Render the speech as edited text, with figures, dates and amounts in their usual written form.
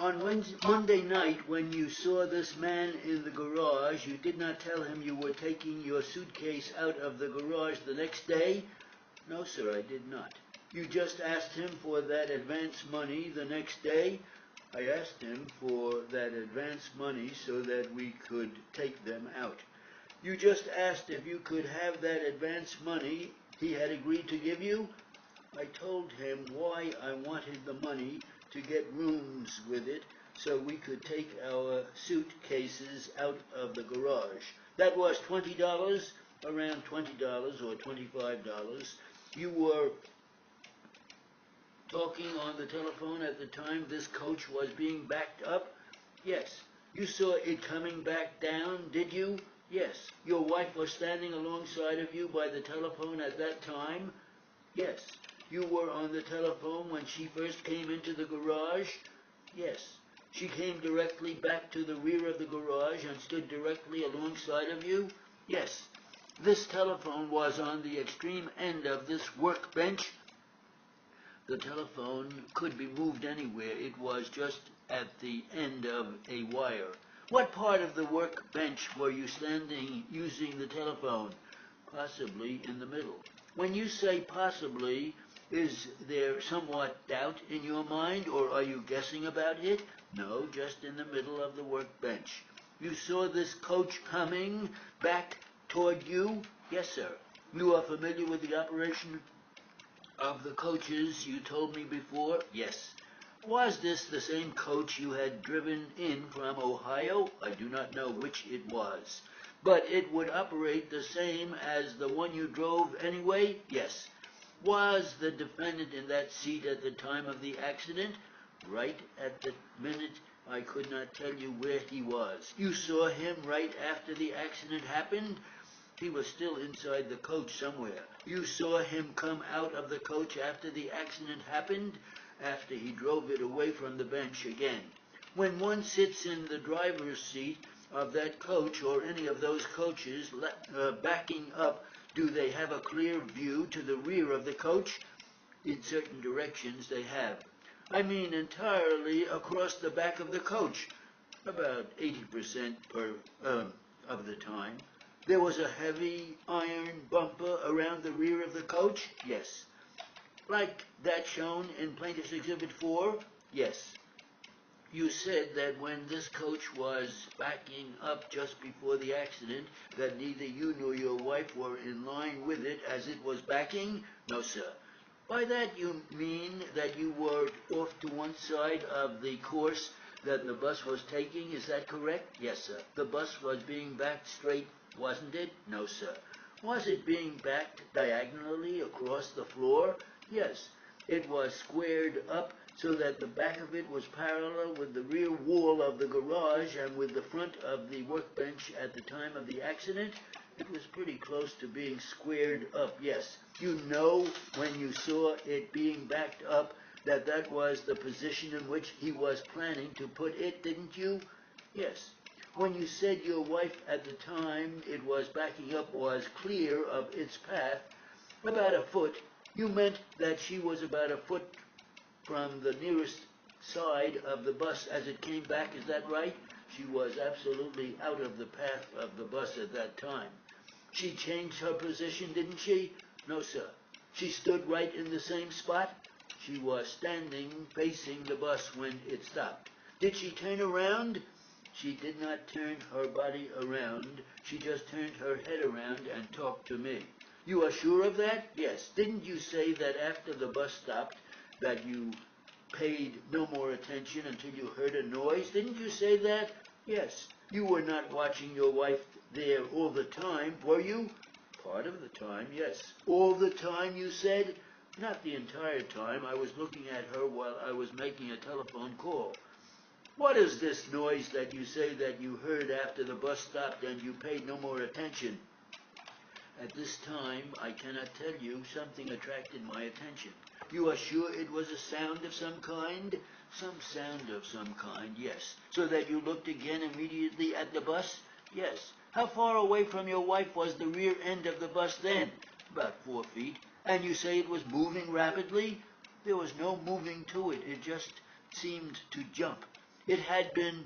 On Monday night, when you saw this man in the garage, you did not tell him you were taking your suitcase out of the garage the next day? No, sir, I did not. You just asked him for that advance money the next day? I asked him for that advance money so that we could take them out. You just asked if you could have that advance money he had agreed to give you? I told him why I wanted the money to get rooms with it so we could take our suitcases out of the garage. That was $20, around $20 or $25. You were talking on the telephone at the time this coach was being backed up? Yes. You saw it coming back down, did you? Yes. Your wife was standing alongside of you by the telephone at that time? Yes. You were on the telephone when she first came into the garage? Yes. She came directly back to the rear of the garage and stood directly alongside of you? Yes. This telephone was on the extreme end of this workbench. The telephone could be moved anywhere. It was just at the end of a wire. What part of the workbench were you standing using the telephone? Possibly in the middle. When you say possibly, is there somewhat doubt in your mind, or are you guessing about it? No, just in the middle of the workbench. You saw this coach coming back toward you? Yes, sir. You are familiar with the operation of the coaches you told me before? Yes. Was this the same coach you had driven in from Ohio? I do not know which it was. But it would operate the same as the one you drove anyway? Yes. Was the defendant in that seat at the time of the accident? Right at the minute, I could not tell you where he was. You saw him right after the accident happened? He was still inside the coach somewhere. You saw him come out of the coach after the accident happened? After he drove it away from the bench again. When one sits in the driver's seat of that coach or any of those coaches backing up, do they have a clear view to the rear of the coach? In certain directions they have. I mean entirely across the back of the coach, about 80% of the time. There was a heavy iron bumper around the rear of the coach? Yes. Like that shown in Plaintiff's Exhibit 4? Yes. You said that when this coach was backing up just before the accident, that neither you nor your wife were in line with it as it was backing? No, sir. By that you mean that you were off to one side of the course that the bus was taking, is that correct? Yes, sir. The bus was being backed straight, wasn't it? No, sir. Was it being backed diagonally across the floor? Yes. It was squared up so that the back of it was parallel with the rear wall of the garage and with the front of the workbench at the time of the accident. It was pretty close to being squared up, yes. You know when you saw it being backed up that that was the position in which he was planning to put it, didn't you? Yes. When you said your wife at the time it was backing up was clear of its path, about a foot, you meant that she was about a foot from the nearest side of the bus as it came back, is that right? She was absolutely out of the path of the bus at that time. She changed her position, didn't she? No, sir. She stood right in the same spot? She was standing facing the bus when it stopped. Did she turn around? She did not turn her body around. She just turned her head around and talked to me. You are sure of that? Yes. Didn't you say that after the bus stopped that you paid no more attention until you heard a noise? Didn't you say that? Yes. You were not watching your wife there all the time, were you? Part of the time, yes. All the time, you said? Not the entire time. I was looking at her while I was making a telephone call. What is this noise that you say that you heard after the bus stopped and you paid no more attention? At this time, I cannot tell you. Something attracted my attention. You are sure it was a sound of some kind? Some sound of some kind, yes. So that you looked again immediately at the bus? Yes. How far away from your wife was the rear end of the bus then? About 4 feet. And you say it was moving rapidly? There was no moving to it. It just seemed to jump. It had been